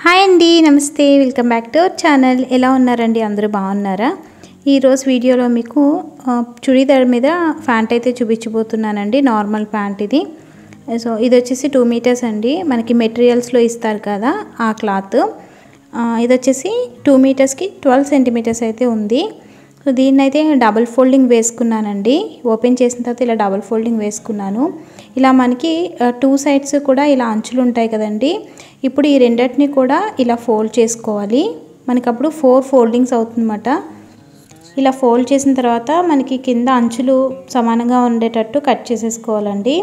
Hi అండి, నమస్తే. Welcome back to our channel. ఎలా ఉన్నారండి? అందరూ బాగున్నారా? ఈరోజు వీడియోలో మీకు చుడీదార్ మీద ప్యాంట్ అయితే చూపించబోతున్నానండి. నార్మల్ ప్యాంట్ ఇది. సో ఇది వచ్చేసి 2 మీటర్స్ అండి. మనకి మెటీరియల్స్లో ఇస్తారు కదా ఆ క్లాత్. ఇది వచ్చేసి 2 మీటర్స్కి 12 సెంటీమీటర్స్ అయితే ఉంది. సో దీన్ని అయితే డబుల్ ఫోల్డింగ్ వేసుకున్నానండి. ఓపెన్ చేసిన తర్వాత ఇలా డబుల్ ఫోల్డింగ్ వేసుకున్నాను. ఇలా మనకి 2 సైడ్స్ కూడా ఇలా అంచులు ఉంటాయి కదండి. ఇప్పుడు ఈ రెండింటిని కూడా ఇలా ఫోల్డ్ చేసుకోవాలి. మనకి అప్పుడు 4 ఫోల్డింగ్స్ అవుతుందన్నమాట. ఇలా ఫోల్డ్ చేసిన తర్వాత మనకి కింద అంచులు సమానంగా ఉండేటట్టు కట్ చేసేసుకోవాలండి.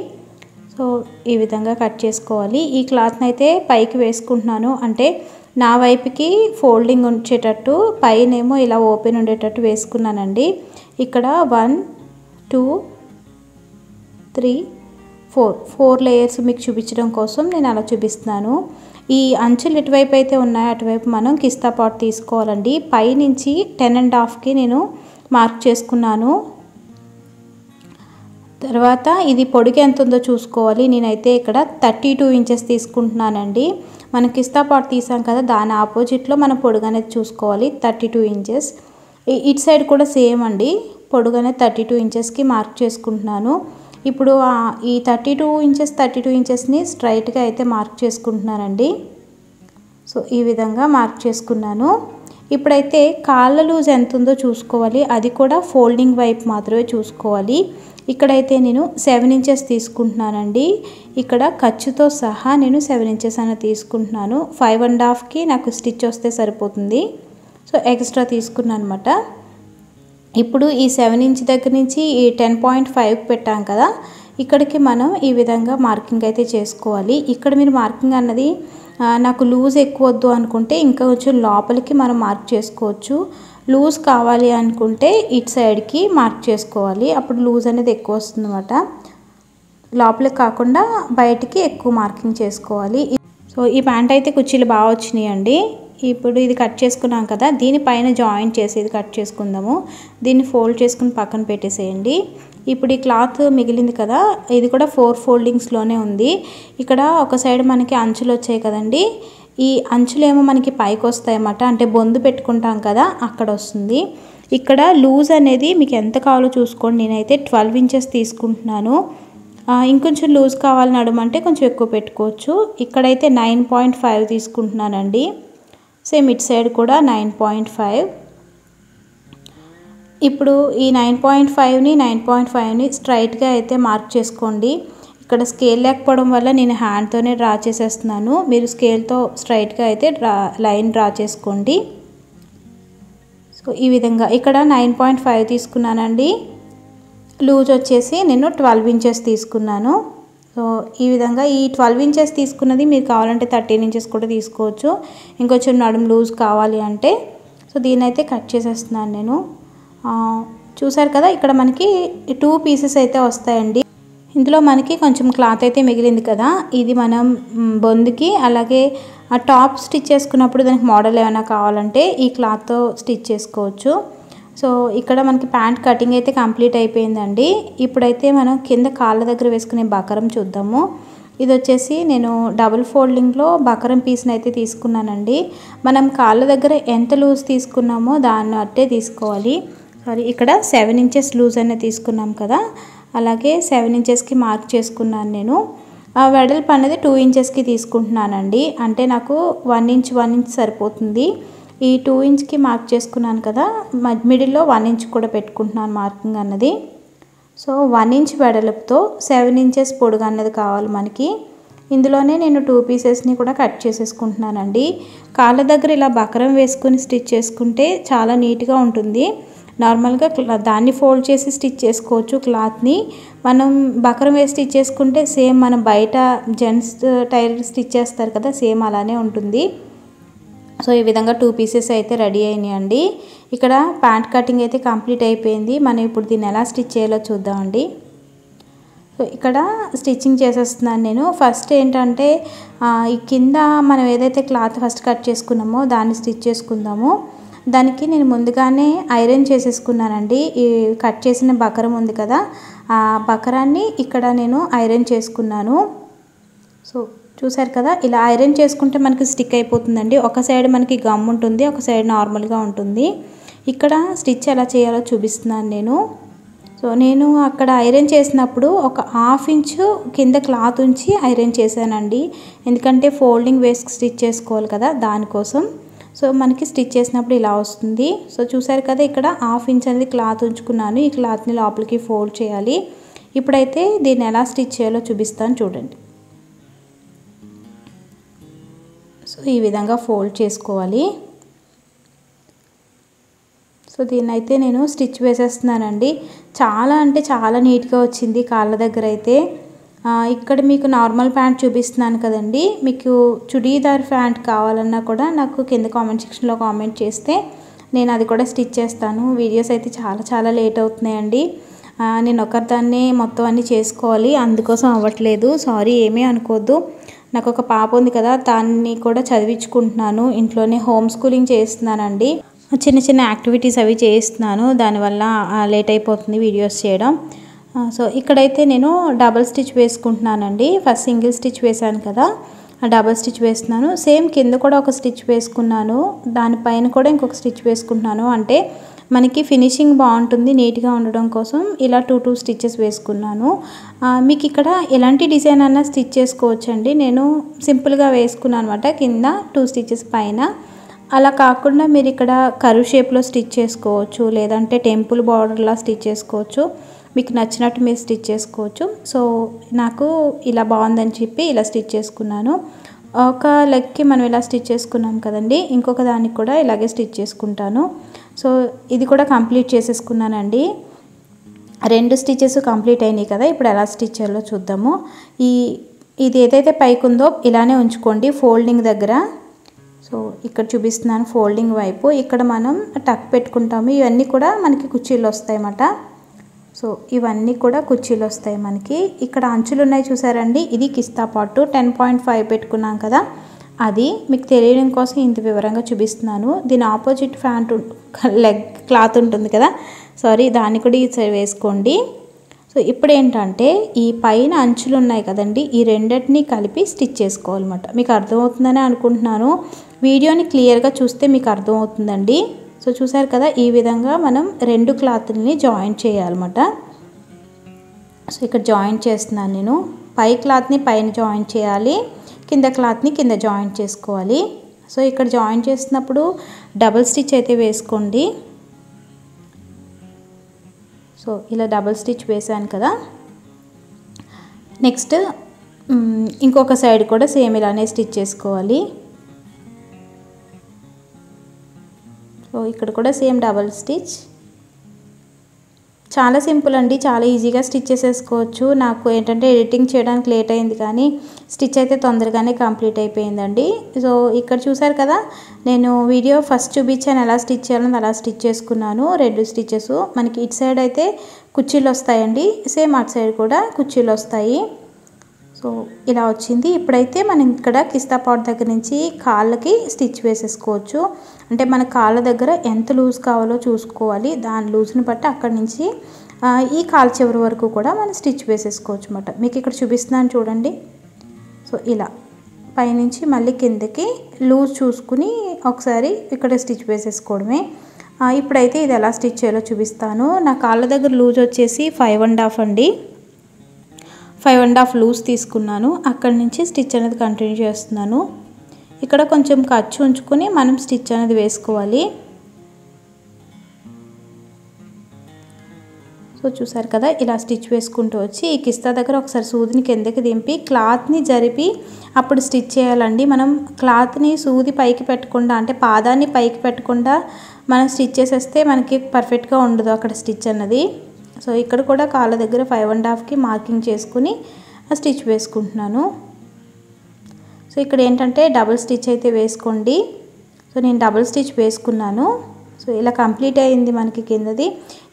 సో ఈ విధంగా కట్ చేసుకోవాలి. ఈ క్లాత్ని అయితే పైకి వేసుకుంటున్నాను, అంటే నా వైపుకి ఫోల్డింగ్ ఉంచేటట్టు, పైనేమో ఇలా ఓపెన్ ఉండేటట్టు వేసుకున్నానండి. ఇక్కడ 1 2 3 4 లేయర్స్ మీకు చూపించడం కోసం నేను అలా చూపిస్తున్నాను. ఈ అంచులు ఎటువైపు అయితే ఉన్నాయో అటువైపు మనం కిస్తా పార్ట్ తీసుకోవాలండి. పైనుంచి 10.5కి నేను మార్క్ చేసుకున్నాను. తర్వాత ఇది పొడికి ఎంత ఉందో చూసుకోవాలి. నేనైతే ఇక్కడ 32 ఇంచెస్ తీసుకుంటున్నానండి. మనం కిస్తా పార్ట్ తీసాం కదా, దాని ఆపోజిట్లో మనం పొడుగు అనేది చూసుకోవాలి. 32 ఇంచెస్. ఇటు సైడ్ కూడా సేమ్ అండి, పొడుగు అనేది 32 ఇంచెస్కి మార్క్ చేసుకుంటున్నాను. ఇప్పుడు ఈ 32 ఇంచెస్ని స్ట్రైట్గా అయితే మార్క్ చేసుకుంటున్నానండి. సో ఈ విధంగా మార్క్ చేసుకున్నాను. ఇప్పుడైతే కాళ్ళ లూజ్ ఎంత ఉందో చూసుకోవాలి. అది కూడా ఫోల్డింగ్ వైపు మాత్రమే చూసుకోవాలి. ఇక్కడైతే నేను 7 ఇంచెస్ తీసుకుంటున్నానండి. ఇక్కడ ఖర్చుతో సహా నేను 7 ఇంచెస్ అనేది తీసుకుంటున్నాను. 5.5కి నాకు స్టిచ్ వస్తే సరిపోతుంది. సో ఎక్స్ట్రా తీసుకున్నాను అనమాట. ఇప్పుడు ఈ 7 ఇంచ్ దగ్గర నుంచి ఈ 10.5 పెట్టాం కదా, ఇక్కడికి మనం ఈ విధంగా మార్కింగ్ అయితే చేసుకోవాలి. ఇక్కడ మీరు మార్కింగ్ అన్నది నాకు లూజ్ ఎక్కువ వద్దు అనుకుంటే ఇంకా కొంచెం లోపలికి మనం మార్క్ చేసుకోవచ్చు. లూజ్ కావాలి అనుకుంటే ఇటు సైడ్కి మార్క్ చేసుకోవాలి. అప్పుడు లూజ్ అనేది ఎక్కువ వస్తుంది అన్నమాట. లోపలికి కాకుండా బయటికి ఎక్కువ మార్కింగ్ చేసుకోవాలి. సో ఈ ప్యాంట్ అయితే కుర్చీలు బాగా వచ్చినాయండి. ఇప్పుడు ఇది కట్ చేసుకున్నాం కదా, దీనిపైన జాయింట్ చేసి ఇది కట్ చేసుకుందాము. దీన్ని ఫోల్డ్ చేసుకుని పక్కన పెట్టేసేయండి. ఇప్పుడు ఈ క్లాత్ మిగిలింది కదా, ఇది కూడా 4 ఫోల్డింగ్స్లోనే ఉంది. ఇక్కడ ఒక సైడ్ మనకి అంచులు వచ్చాయి కదండి, ఈ అంచులేమో మనకి పైకి వస్తాయి అన్నమాట. అంటే బొందు పెట్టుకుంటాం కదా, అక్కడ వస్తుంది. ఇక్కడ లూజ్ అనేది మీకు ఎంత కావాలో చూసుకోండి. నేనైతే 12 ఇంచెస్ తీసుకుంటున్నాను. ఇంకొంచెం లూజ్ కావాలని అడమంటే కొంచెం ఎక్కువ పెట్టుకోవచ్చు. ఇక్కడైతే 9.5 తీసుకుంటున్నానండి. సేమ్ ఇటు సైడ్ కూడా 9.5. ఇప్పుడు ఈ 9.5ని స్ట్రైట్గా అయితే మార్క్ చేసుకోండి. ఇక్కడ స్కేల్ లేకపోవడం వల్ల నేను హ్యాండ్తోనే డ్రా చేసేస్తున్నాను. మీరు స్కేల్తో స్ట్రైట్గా అయితే లైన్ డ్రా చేసుకోండి. సో ఈ విధంగా ఇక్కడ 9.5 తీసుకున్నానండి. లూజ్ వచ్చేసి నేను 12 ఇంచెస్ తీసుకున్నాను. సో ఈ విధంగా ఈ 12 ఇంచెస్ తీసుకున్నది మీరు కావాలంటే 13 ఇంచెస్ కూడా తీసుకోవచ్చు, ఇంకొంచెం నడుము లూజ్ కావాలి అంటే. సో దీన్ని అయితే కట్ చేసేస్తున్నాను నేను. చూసారు కదా, ఇక్కడ మనకి 2 పీసెస్ అయితే వస్తాయండి. ఇందులో మనకి కొంచెం క్లాత్ అయితే మిగిలింది కదా, ఇది మనం బొందుకి అలాగే ఆ టాప్ స్టిచ్ చేసుకున్నప్పుడు దానికి మోడల్ ఏమైనా కావాలంటే ఈ క్లాత్తో స్టిచ్ చేసుకోవచ్చు. సో ఇక్కడ మనకి ప్యాంట్ కటింగ్ అయితే కంప్లీట్ అయిపోయిందండి. ఇప్పుడైతే మనం కింద కాళ్ళ దగ్గర వేసుకునే బకరం చూద్దాము. ఇది వచ్చేసి నేను డబుల్ ఫోల్డింగ్లో బకరం పీస్ని అయితే తీసుకున్నానండి. మనం కాళ్ళ దగ్గర ఎంత లూజ్ తీసుకున్నామో దాన్ని అట్టే తీసుకోవాలి. ఇక్కడ 7 ఇంచెస్ లూజ్ అనేది తీసుకున్నాం కదా, అలాగే 7 ఇంచెస్కి మార్క్ చేసుకున్నాను నేను. వెడల్పు అనేది 2 ఇంచెస్కి తీసుకుంటున్నానండి. అంటే నాకు 1 ఇంచ్ సరిపోతుంది. ఈ 2 ఇంచ్కి మార్క్ చేసుకున్నాను కదా, మిడిల్లో 1 ఇంచ్ కూడా పెట్టుకుంటున్నాను మార్కింగ్ అన్నది. సో 1 ఇంచ్ వెడల్పుతో 7 ఇంచెస్ పొడుగు అన్నది కావాలి మనకి. ఇందులోనే నేను 2 పీసెస్ని కూడా కట్ చేసేసుకుంటున్నానండి. కాళ్ళ దగ్గర ఇలా బకరం వేసుకుని స్టిచ్ చేసుకుంటే చాలా నీట్గా ఉంటుంది. నార్మల్గా దాన్ని ఫోల్డ్ చేసి స్టిచ్ చేసుకోవచ్చు. క్లాత్ని మనం బకరం వేసి స్టిచ్ చేసుకుంటే సేమ్ మనం బయట జెంట్స్ టైలర్ స్టిచ్ చేస్తారు కదా, సేమ్ అలానే ఉంటుంది. సో ఈ విధంగా 2 పీసెస్ అయితే రెడీ అయినాయండి. ఇక్కడ ప్యాంట్ కటింగ్ అయితే కంప్లీట్ అయిపోయింది. మనం ఇప్పుడు దీన్ని ఎలా స్టిచ్ చేయాలో చూద్దామండి. సో ఇక్కడ స్టిచ్చింగ్ చేసేస్తున్నాను నేను. ఫస్ట్ ఏంటంటే ఈ కింద మనం ఏదైతే క్లాత్ ఫస్ట్ కట్ చేసుకున్నామో దాన్ని స్టిచ్ చేసుకుందాము. దానికి నేను ముందుగానే ఐరన్ చేసేసుకున్నానండి. ఈ కట్ చేసిన బకరం ఉంది కదా, ఆ బకరాన్ని ఇక్కడ నేను ఐరన్ చేసుకున్నాను. సో చూసారు కదా, ఇలా ఐరన్ చేసుకుంటే మనకి స్టిక్ అయిపోతుందండి. ఒక సైడ్ మనకి గమ్ ఉంటుంది, ఒక సైడ్ నార్మల్గా ఉంటుంది. ఇక్కడ స్టిచ్ ఎలా చేయాలో చూపిస్తున్నాను నేను. సో నేను అక్కడ ఐరన్ చేసినప్పుడు ఒక 1/2 ఇంచు కింద క్లాత్ ఉంచి ఐరన్ చేశానండి. ఎందుకంటే ఫోల్డింగ్ వేసి స్టిచ్ చేసుకోవాలి కదా, దానికోసం. సో మనకి స్టిచ్ చేసినప్పుడు ఇలా వస్తుంది. సో చూసారు కదా, ఇక్కడ 1/2 ఇంచ్ అనేది క్లాత్ ఉంచుకున్నాను. ఈ క్లాత్ని లోపలికి ఫోల్డ్ చేయాలి. ఇప్పుడైతే దీన్ని ఎలా స్టిచ్ చేయాలో చూపిస్తాను చూడండి. సో ఈ విధంగా ఫోల్డ్ చేసుకోవాలి. సో దీన్ని అయితే నేను స్టిచ్ వేసేస్తున్నానండి. చాలా అంటే చాలా నీట్గా వచ్చింది కాళ్ళ దగ్గర అయితే. ఇక్కడ మీకు నార్మల్ ప్యాంట్ చూపిస్తున్నాను కదండి, మీకు చుడీదార్ ప్యాంట్ కావాలన్నా కూడా నాకు కింద కామెంట్ సెక్షన్లో కామెంట్ చేస్తే నేను అది కూడా స్టిచ్ చేస్తాను. వీడియోస్ అయితే చాలా చాలా లేట్ అవుతున్నాయండి. నేను ఒకరిదాన్ని మొత్తం అన్నీ చేసుకోవాలి, అందుకోసం అవ్వట్లేదు. సారీ, ఏమీ అనుకోవద్దు. నాకు ఒక పాప ఉంది కదా, దాన్ని కూడా చదివించుకుంటున్నాను. ఇంట్లోనే హోమ్ స్కూలింగ్ చేస్తున్నానండి. చిన్న చిన్న యాక్టివిటీస్ అవి చేస్తున్నాను, దానివల్ల లేట్ అయిపోతుంది వీడియోస్ చేయడం. సో ఇక్కడైతే నేను డబుల్ స్టిచ్ వేసుకుంటున్నానండి. ఫస్ట్ సింగిల్ స్టిచ్ వేసాను కదా, డబుల్ స్టిచ్ వేస్తున్నాను. సేమ్ కింద కూడా ఒక స్టిచ్ వేసుకున్నాను, దానిపైన కూడా ఇంకొక స్టిచ్ వేసుకుంటున్నాను. అంటే మనకి ఫినిషింగ్ బాగుంటుంది, నీట్గా ఉండడం కోసం ఇలా 2 స్టిచెస్ వేసుకున్నాను. మీకు ఇక్కడ ఎలాంటి డిజైన్ అన్నా స్టిచ్ చేసుకోవచ్చండి. నేను సింపుల్గా వేసుకున్నాను అనమాట, కింద 2 స్టిచెస్ పైన. అలా కాకుండా మీరు ఇక్కడ కర్వ్ షేప్లో స్టిచ్ చేసుకోవచ్చు, లేదంటే టెంపుల్ బార్డర్లా స్టిచ్ చేసుకోవచ్చు. మీకు నచ్చినట్టు మీరు స్టిచ్ చేసుకోవచ్చు. సో నాకు ఇలా బాగుందని చెప్పి ఇలా స్టిచ్ చేసుకున్నాను. ఒక లెగ్కి మనం ఇలా స్టిచ్ చేసుకున్నాం కదండి, ఇంకొక దానికి కూడా ఇలాగే స్టిచ్ చేసుకుంటాను. సో ఇది కూడా కంప్లీట్ చేసేసుకున్నానండి. 2 స్టిచెస్ కంప్లీట్ అయినాయి కదా, ఇప్పుడు ఎలా స్టిచ్ చేయాలో చూద్దాము. ఇది ఏదైతే పైకి ఉందో ఇలానే ఉంచుకోండి ఫోల్డింగ్ దగ్గర. సో ఇక్కడ చూపిస్తున్నాను ఫోల్డింగ్ వైపు. ఇక్కడ మనం టక్ పెట్టుకుంటాము. ఇవన్నీ కూడా మనకి కుర్చీలు వస్తాయి అన్నమాట. సో ఇవన్నీ కూడా కుర్చీలు వస్తాయి మనకి. ఇక్కడ అంచులు ఉన్నాయి చూసారండి, ఇది కిస్తా పార్ట్ 10.5 పెట్టుకున్నాం కదా, అది మీకు తెలియడం కోసం ఇంత వివరంగా చూపిస్తున్నాను. దీని ఆపోజిట్ ప్యాంట్ లెగ్ క్లాత్ ఉంటుంది కదా, సారీ, దాన్ని కూడా ఈ సైడ్ వేసుకోండి. సో ఇప్పుడు ఏంటంటే ఈ పైన అంచులు ఉన్నాయి కదండి, ఈ రెండింటిని కలిపి స్టిచ్ చేసుకోవాలన్నమాట. మీకు అర్థమవుతుందని అనుకుంటున్నాను, వీడియోని క్లియర్గా చూస్తే మీకు అర్థమవుతుందండి. సో చూసారు కదా, ఈ విధంగా మనం 2 క్లాత్ని జాయింట్ చేయాలన్నమాట. సో ఇక్కడ జాయింట్ చేస్తున్నాను నేను. పై క్లాత్ని పైన జాయింట్ చేయాలి, కింద క్లాత్ని కింద జాయింట్ చేసుకోవాలి. సో ఇక్కడ జాయింట్ చేసినప్పుడు డబుల్ స్టిచ్ అయితే వేసుకోండి. సో ఇలా డబుల్ స్టిచ్ వేసాను కదా, నెక్స్ట్ ఇంకొక సైడ్ కూడా సేమ్ ఇలానే స్టిచ్ చేసుకోవాలి. సో ఇక్కడ కూడా సేమ్ డబుల్ స్టిచ్. చాలా సింపుల్ అండి, చాలా ఈజీగా స్టిచ్ చేసేసుకోవచ్చు. నాకు ఏంటంటే ఎడిటింగ్ చేయడానికి లేట్ అయింది, కానీ స్టిచ్ అయితే తొందరగానే కంప్లీట్ అయిపోయిందండి. సో ఇక్కడ చూసారు కదా, నేను వీడియో ఫస్ట్ చూపించాను ఎలా స్టిచ్ చేయాలని, అలా స్టిచ్ చేసుకున్నాను 2 స్టిచెస్. మనకి ఇటు సైడ్ అయితే కుర్చీలు వస్తాయండి, సేమ్ అటు సైడ్ కూడా కుర్చీలు వస్తాయి. సో ఇలా వచ్చింది. ఇప్పుడైతే మనం ఇక్కడ కిస్తా పార్ట్ దగ్గర నుంచి కాళ్ళకి స్టిచ్ వేసేసుకోవచ్చు. అంటే మన కాళ్ళ దగ్గర ఎంత లూజ్ కావాలో చూసుకోవాలి, దాని లూజ్ని బట్టి అక్కడి నుంచి ఈ కాళ్ళ చివరి వరకు కూడా మనం స్టిచ్ వేసేసుకోవచ్చు అన్నమాట. మీకు ఇక్కడ చూపిస్తున్నాను చూడండి. సో ఇలా పైనుంచి మళ్ళీ కిందకి లూజ్ చూసుకుని ఒకసారి ఇక్కడ స్టిచ్ వేసేసుకోవడమే. ఇప్పుడైతే ఇది ఎలా స్టిచ్ చేయాలో చూపిస్తాను. నా కాళ్ళ దగ్గర లూజ్ వచ్చేసి 5.5 అండి. 5.5 లూజ్ తీసుకున్నాను. అక్కడి నుంచి స్టిచ్ అనేది కంటిన్యూ చేస్తున్నాను. ఇక్కడ కొంచెం ఖర్చు ఉంచుకొని మనం స్టిచ్ అనేది వేసుకోవాలి. సో చూసారు కదా, ఇలా స్టిచ్ వేసుకుంటూ వచ్చి ఈ కిస్తా దగ్గర ఒకసారి సూదిని కిందకి దింపి క్లాత్ని జరిపి అప్పుడు స్టిచ్ చేయాలండి. మనం క్లాత్ని సూది పైకి పెట్టకుండా, అంటే పాదాన్ని పైకి పెట్టకుండా మనం స్టిచ్ చేసేస్తే మనకి పర్ఫెక్ట్గా ఉండదు అక్కడ స్టిచ్ అన్నది. సో ఇక్కడ కూడా కాళ్ళ దగ్గర 5.5కి మార్కింగ్ చేసుకుని స్టిచ్ వేసుకుంటున్నాను. సో ఇక్కడ ఏంటంటే డబుల్ స్టిచ్ అయితే వేసుకోండి. సో నేను డబుల్ స్టిచ్ వేసుకున్నాను. సో ఇలా కంప్లీట్ అయింది మనకి కిందది.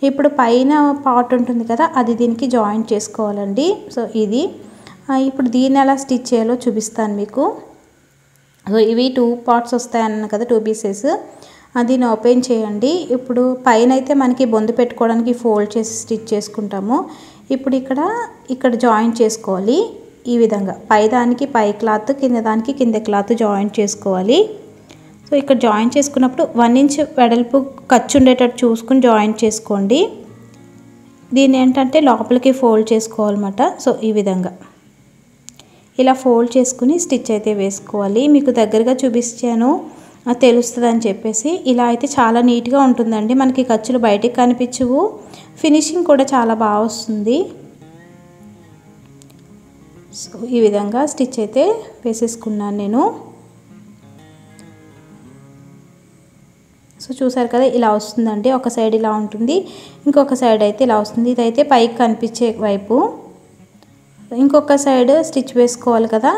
ఇప్పుడు పైన పార్ట్ ఉంటుంది కదా, అది దీనికి జాయింట్ చేసుకోవాలండి. సో ఇది ఇప్పుడు దీన్ని ఎలా స్టిచ్ చేయాలో చూపిస్తాను మీకు. సో ఇవి 2 పార్ట్స్ వస్తాయన్న కదా, 2 పీసెస్. దీన్ని ఓపెన్ చేయండి. ఇప్పుడు పైన అయితే మనకి బొందు పెట్టుకోవడానికి ఫోల్డ్ చేసి స్టిచ్ చేసుకుంటాము. ఇప్పుడు ఇక్కడ జాయింట్ చేసుకోవాలి. ఈ విధంగా పై దానికి పై క్లాత్, కింద దానికి కింద క్లాత్ జాయింట్ చేసుకోవాలి. సో ఇక్కడ జాయింట్ చేసుకున్నప్పుడు 1 ఇంచ్ వెడల్పు ఖర్చు ఉండేటట్టు చూసుకుని జాయింట్ చేసుకోండి. దీన్ని ఏంటంటే లోపలికి ఫోల్డ్ చేసుకోవాలన్నమాట. సో ఈ విధంగా ఇలా ఫోల్డ్ చేసుకుని స్టిచ్ అయితే వేసుకోవాలి. మీకు దగ్గరగా చూపించాను తెలుస్తుంది అని చెప్పేసి. ఇలా అయితే చాలా నీట్గా ఉంటుందండి. మనకి ఖర్చులు బయటికి కనిపించవు, ఫినిషింగ్ కూడా చాలా బాగా వస్తుంది. సో ఈ విధంగా స్టిచ్ అయితే వేసేసుకున్నాను నేను. సో చూసారు కదా ఇలా వస్తుందండి. ఒక సైడ్ ఇలా ఉంటుంది, ఇంకొక సైడ్ అయితే ఇలా వస్తుంది. ఇదైతే పైకి కనిపించే వైపు. ఇంకొక సైడ్ స్టిచ్ వేసుకోవాలి కదా,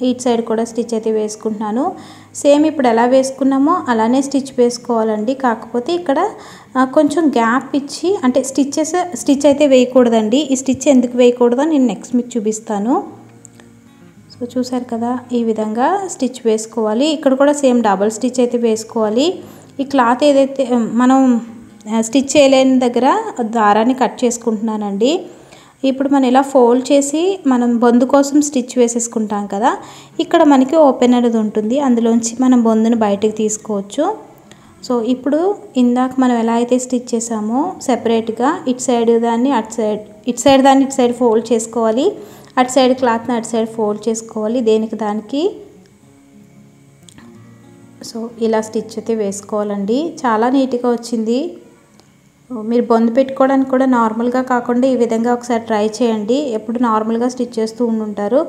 ఇటు సైడ్ కూడా స్టిచ్ అయితే వేసుకుంటున్నాను. సేమ్ ఇప్పుడు ఎలా వేసుకున్నామో అలానే స్టిచ్ వేసుకోవాలండి. కాకపోతే ఇక్కడ కొంచెం గ్యాప్ ఇచ్చి, అంటే స్టిచ్ అయితే వేయకూడదండి. ఈ స్టిచ్ ఎందుకు వేయకూడదో నేను నెక్స్ట్ మీకు చూపిస్తాను. సో చూసారు కదా ఈ విధంగా స్టిచ్ వేసుకోవాలి. ఇక్కడ కూడా సేమ్ డబల్ స్టిచ్ అయితే వేసుకోవాలి. ఈ క్లాత్ ఏదైతే మనం స్టిచ్ చేయలేని దగ్గర దారాన్ని కట్ చేసుకుంటున్నానండి. ఇప్పుడు మనం ఇలా ఫోల్డ్ చేసి మనం బొందు కోసం స్టిచ్ వేసేసుకుంటాం కదా, ఇక్కడ మనకి ఓపెన్ అనేది ఉంటుంది. అందులోంచి మనం బొందును బయటకు తీసుకోవచ్చు. సో ఇప్పుడు ఇందాక మనం ఎలా అయితే స్టిచ్ చేసామో సెపరేట్గా ఇటు సైడ్ దాన్ని ఇటు సైడ్ ఫోల్డ్ చేసుకోవాలి. అటు సైడ్ క్లాత్ని అటు సైడ్ ఫోల్డ్ చేసుకోవాలి, దేనికి దానికి. సో ఇలా స్టిచ్ అయితే వేసుకోవాలండి. చాలా నీట్గా వచ్చింది. మీరు బొందు పెట్టుకోవడానికి కూడా నార్మల్గా కాకుండా ఈ విధంగా ఒకసారి ట్రై చేయండి. ఎప్పుడు నార్మల్గా స్టిచ్ చేస్తూ ఉంటారు,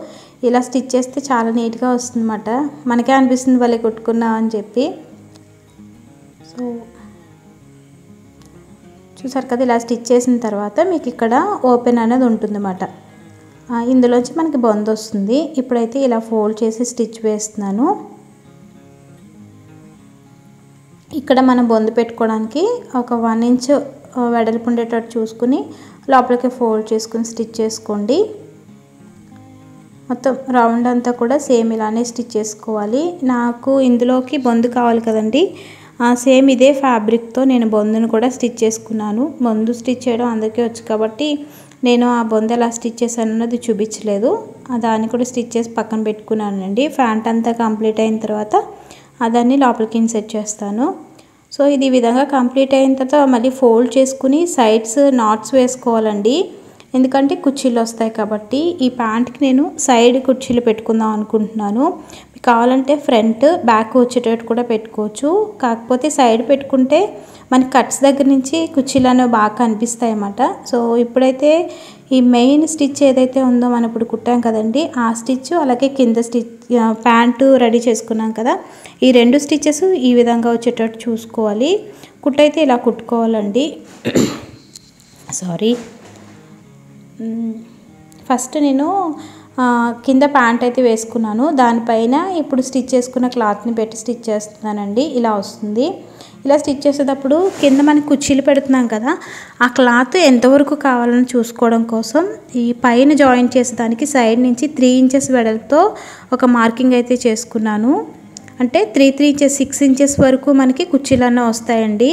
ఇలా స్టిచ్ చేస్తే చాలా నీట్గా వస్తుందన్నమాట. మనకే అనిపిస్తుంది వాళ్ళే కుట్టుకున్నా అని చెప్పి. సో చూసారు కదా ఇలా స్టిచ్ చేసిన తర్వాత మీకు ఇక్కడ ఓపెన్ అనేది ఉంటుందన్నమాట. ఇందులోంచి మనకి బొందు వస్తుంది. ఇప్పుడైతే ఇలా ఫోల్డ్ చేసి స్టిచ్ వేస్తున్నాను. ఇక్కడ మనం బొందు పెట్టుకోవడానికి ఒక 1 ఇంచ్ వెడల్పు ఉండేటట్టు చూసుకుని లోపలికి ఫోల్డ్ చేసుకుని స్టిచ్ చేసుకోండి. మొత్తం రౌండ్ అంతా కూడా సేమ్ ఇలానే స్టిచ్ చేసుకోవాలి. నాకు ఇందులోకి బొందు కావాలి కదండి, సేమ్ ఇదే ఫ్యాబ్రిక్తో నేను బొందును కూడా స్టిచ్ చేసుకున్నాను. బొందు స్టిచ్ చేయడం అందరికీ వచ్చు కాబట్టి నేను ఆ బొందు ఎలా స్టిచ్ చేశాను అన్నది చూపించలేదు. దాన్ని కూడా స్టిచ్ చేసి పక్కన పెట్టుకున్నానండి. ఫ్యాంట్ అంతా కంప్లీట్ అయిన తర్వాత దాన్ని లోపలికి ఇన్సెట్ చేస్తాను. సో ఇది ఈ విధంగా కంప్లీట్ అయిన తర్వాత మళ్ళీ ఫోల్డ్ చేసుకుని సైడ్స్ నాట్స్ వేసుకోవాలండి. ఎందుకంటే కుర్చీలు వస్తాయి కాబట్టి. ఈ ప్యాంట్కి నేను సైడ్ కుర్చీలు పెట్టుకుందాం అనుకుంటున్నాను. మీకు కావాలంటే ఫ్రంట్ బ్యాక్ వచ్చేటట్టు కూడా పెట్టుకోవచ్చు. కాకపోతే సైడ్ పెట్టుకుంటే మనకి కట్స్ దగ్గర నుంచి కుర్చీలు అనేవి బాగా కనిపిస్తాయి అన్నమాట. సో ఇప్పుడైతే ఈ మెయిన్ స్టిచ్ ఏదైతే ఉందో మనం ఇప్పుడు కుట్టాం కదండి, ఆ స్టిచ్ అలాగే కింద స్టిచ్ ప్యాంటు రెడీ చేసుకున్నాం కదా, ఈ 2 స్టిచెస్ ఈ విధంగా వచ్చేటట్టు చూసుకోవాలి. కుట్టయితే ఇలా కుట్టుకోవాలండి. సారీ, ఫస్ట్ నేను కింద ప్యాంట్ అయితే వేసుకున్నాను. దానిపైన ఇప్పుడు స్టిచ్ చేసుకున్న క్లాత్ని పెట్టి స్టిచ్ చేస్తున్నానండి. ఇలా వస్తుంది. ఇలా స్టిచ్ చేసేటప్పుడు కింద మనకి కుర్చీలు పెడుతున్నాం కదా, ఆ క్లాత్ ఎంతవరకు కావాలని చూసుకోవడం కోసం ఈ పైన జాయిన్ చేసేదానికి సైడ్ నుంచి 3 ఇంచెస్ వెడల్పుతో ఒక మార్కింగ్ అయితే చేసుకున్నాను. అంటే 3 ఇంచెస్ 6 ఇంచెస్ వరకు మనకి కుర్చీలన్నీ వస్తాయండి.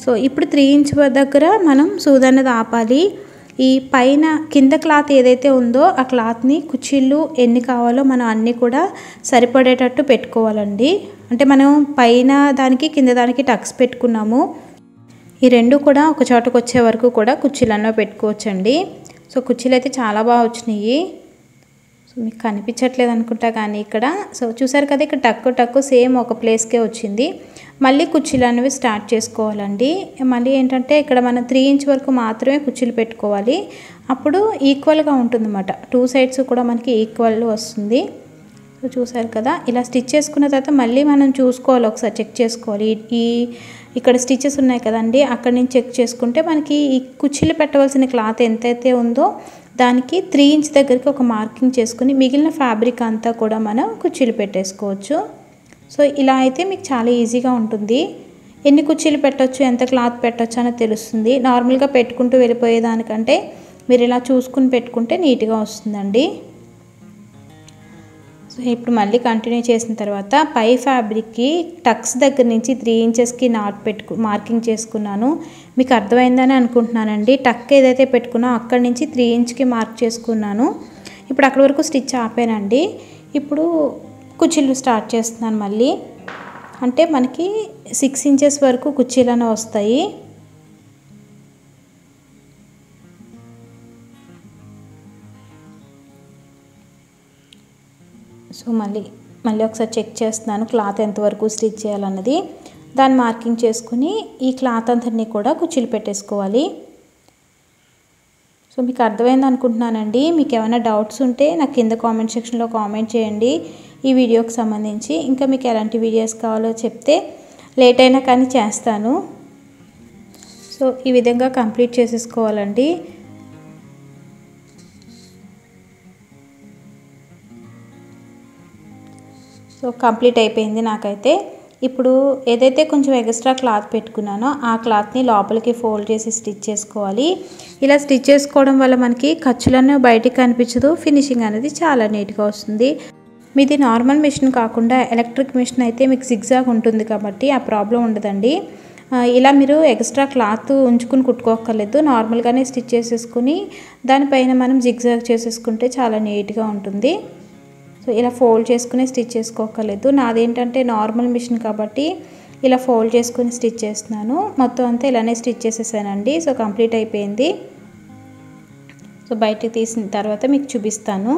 సో ఇప్పుడు 3 ఇంచ్ దగ్గర మనం సూది అనేది ఆపాలి. ఈ పైన కింద క్లాత్ ఏదైతే ఉందో ఆ క్లాత్ని కుర్చీలు ఎన్ని కావాలో మనం అన్నీ కూడా సరిపడేటట్టు పెట్టుకోవాలండి. అంటే మనం పైన దానికి కింద దానికి టక్స్ పెట్టుకున్నాము. ఈ 2 కూడా ఒక చోటకు వచ్చే వరకు కూడా కుర్చీలన్నీ పెట్టుకోవచ్చండి. సో కుర్చీలు అయితే చాలా బాగా వచ్చినాయి. సో మీకు కనిపించట్లేదు అనుకుంటా కానీ ఇక్కడ. సో చూసారు కదా ఇక్కడ టక్కు సేమ్ ఒక ప్లేస్కే వచ్చింది. మళ్ళీ కుర్చీలు అనేవి స్టార్ట్ చేసుకోవాలండి. మళ్ళీ ఏంటంటే ఇక్కడ మనం 3 ఇంచ్ వరకు మాత్రమే కుర్చీలు పెట్టుకోవాలి. అప్పుడు ఈక్వల్గా ఉంటుందన్నమాట. 2 సైడ్స్ కూడా మనకి ఈక్వల్ వస్తుంది. సో చూసారు కదా ఇలా స్టిచ్ చేసుకున్న తర్వాత మళ్ళీ మనం చూసుకోవాలి, ఒకసారి చెక్ చేసుకోవాలి. ఇక్కడ స్టిచెస్ ఉన్నాయి కదండి, అక్కడి నుంచి చెక్ చేసుకుంటే మనకి ఈ కుర్చీలు పెట్టవలసిన క్లాత్ ఎంతైతే ఉందో దానికి 3 ఇంచ్ దగ్గరికి ఒక మార్కింగ్ చేసుకుని మిగిలిన ఫ్యాబ్రిక్ అంతా కూడా మనం కుర్చీలు పెట్టేసుకోవచ్చు. సో ఇలా అయితే మీకు చాలా ఈజీగా ఉంటుంది. ఎన్ని కుర్చీలు పెట్టవచ్చు, ఎంత క్లాత్ పెట్టవచ్చు అనేది తెలుస్తుంది. నార్మల్గా పెట్టుకుంటూ వెళ్ళిపోయేదానికంటే మీరు ఇలా చూసుకుని పెట్టుకుంటే నీట్గా వస్తుందండి. సో ఇప్పుడు మళ్ళీ కంటిన్యూ చేసిన తర్వాత పై ఫ్యాబ్రిక్కి టక్స్ దగ్గర నుంచి 3 ఇంచెస్కి మార్కింగ్ చేసుకున్నాను. మీకు అర్థమైందని అనుకుంటున్నానండి. టక్ ఏదైతే పెట్టుకున్నా అక్కడి నుంచి 3 ఇంచ్కి మార్క్ చేసుకున్నాను. ఇప్పుడు అక్కడ వరకు స్టిచ్ ఆపానండి. ఇప్పుడు కుచ్చిళ్ళు స్టార్ట్ చేస్తున్నాను మళ్ళీ. అంటే మనకి 6 ఇంచెస్ వరకు కుచ్చిళ్ళనే వస్తాయి. సో మళ్ళీ ఒకసారి చెక్ చేస్తున్నాను క్లాత్ ఎంతవరకు స్టిచ్ చేయాలన్నది. దాన్ని మార్కింగ్ చేసుకుని ఈ క్లాత్ అంతని కూడా కుచ్చిళ్ళు పెట్టేసుకోవాలి. సో మీకు అర్థమైంది అనుకుంటున్నానండి. మీకు ఏమైనా డౌట్స్ ఉంటే నాకు కింద కామెంట్ సెక్షన్లో కామెంట్ చేయండి ఈ వీడియోకి సంబంధించి. ఇంకా మీకు ఎలాంటి వీడియోస్ కావాలో చెప్తే లేట్ అయినా కానీ చేస్తాను. సో ఈ విధంగా కంప్లీట్ చేసేసుకోవాలండి. సో కంప్లీట్ అయిపోయింది నాకైతే. ఇప్పుడు ఏదైతే కొంచెం ఎక్స్ట్రా క్లాత్ పెట్టుకున్నానో ఆ క్లాత్ని లోపలికి ఫోల్డ్ చేసి స్టిచ్ చేసుకోవాలి. ఇలా స్టిచ్ చేసుకోవడం వల్ల మనకి ఖర్చులన్నీ బయటికి కనిపించదు, ఫినిషింగ్ అనేది చాలా నీట్గా వస్తుంది. మీది నార్మల్ మిషన్ కాకుండా ఎలక్ట్రిక్ మిషన్ అయితే మీకు జిగ్జాగ్ ఉంటుంది కాబట్టి ఆ ప్రాబ్లం ఉండదండి. ఇలా మీరు ఎక్స్ట్రా క్లాత్ ఉంచుకుని కుట్టుకోక్కర్లేదు, నార్మల్గానే స్టిచ్ చేసేసుకుని దానిపైన మనం జిగ్జాగ్ చేసేసుకుంటే చాలా నీట్గా ఉంటుంది. సో ఇలా ఫోల్డ్ చేసుకుని స్టిచ్ చేసుకోక్కర్లేదు. నాదేంటంటే నార్మల్ మిషన్ కాబట్టి ఇలా ఫోల్డ్ చేసుకుని స్టిచ్ చేస్తున్నాను. మొత్తం అంతా ఇలానే స్టిచ్ చేసేసానండి. సో కంప్లీట్ అయిపోయింది. సో బయటికి తీసిన తర్వాత మీకు చూపిస్తాను.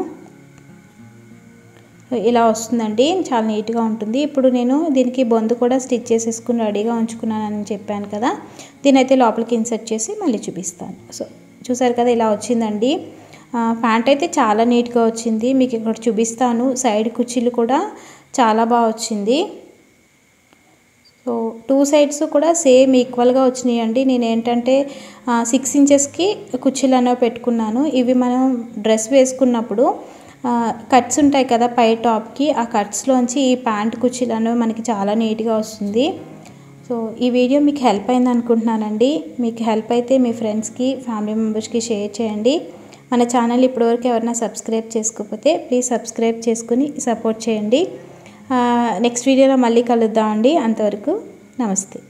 ఇలా వస్తుందండి, చాలా నీట్గా ఉంటుంది. ఇప్పుడు నేను దీనికి బొందు కూడా స్టిచ్ చేసేసుకుని రెడీగా ఉంచుకున్నానని చెప్పాను కదా, దీని అయితే లోపలికి ఇన్సర్ట్ చేసి మళ్ళీ చూపిస్తాను. సో చూసారు కదా ఇలా వచ్చిందండి. ప్యాంట్ అయితే చాలా నీట్గా వచ్చింది. మీకు ఇక్కడ చూపిస్తాను. సైడ్ కుచ్చిళ్ళు కూడా చాలా బాగా వచ్చింది. సో 2 సైడ్స్ కూడా సేమ్ ఈక్వల్గా వచ్చినాయండి. నేను ఏంటంటే 6 ఇంచెస్కి కుచ్చిళ్ళు అనేవి పెట్టుకున్నాను. ఇవి మనం డ్రెస్ వేసుకున్నప్పుడు కట్స్ ఉంటాయి కదా పై టాప్కి, ఆ కట్స్లోంచి ఈ ప్యాంట్ కుచ్చిళ్ళు అనేవి మనకి చాలా నీట్గా వస్తుంది. సో ఈ వీడియో మీకు హెల్ప్ అయింది అనుకుంటున్నానండి. మీకు హెల్ప్ అయితే మీ ఫ్రెండ్స్కి, ఫ్యామిలీ మెంబర్స్కి షేర్ చేయండి. మన ఛానల్ ఇప్పటివరకు ఎవరైనా సబ్స్క్రైబ్ చేసుకోకపోతే ప్లీజ్ సబ్స్క్రైబ్ చేసుకుని సపోర్ట్ చేయండి. నెక్స్ట్ వీడియోలో మళ్ళీ కలుద్దామండి. అంతవరకు నమస్తే.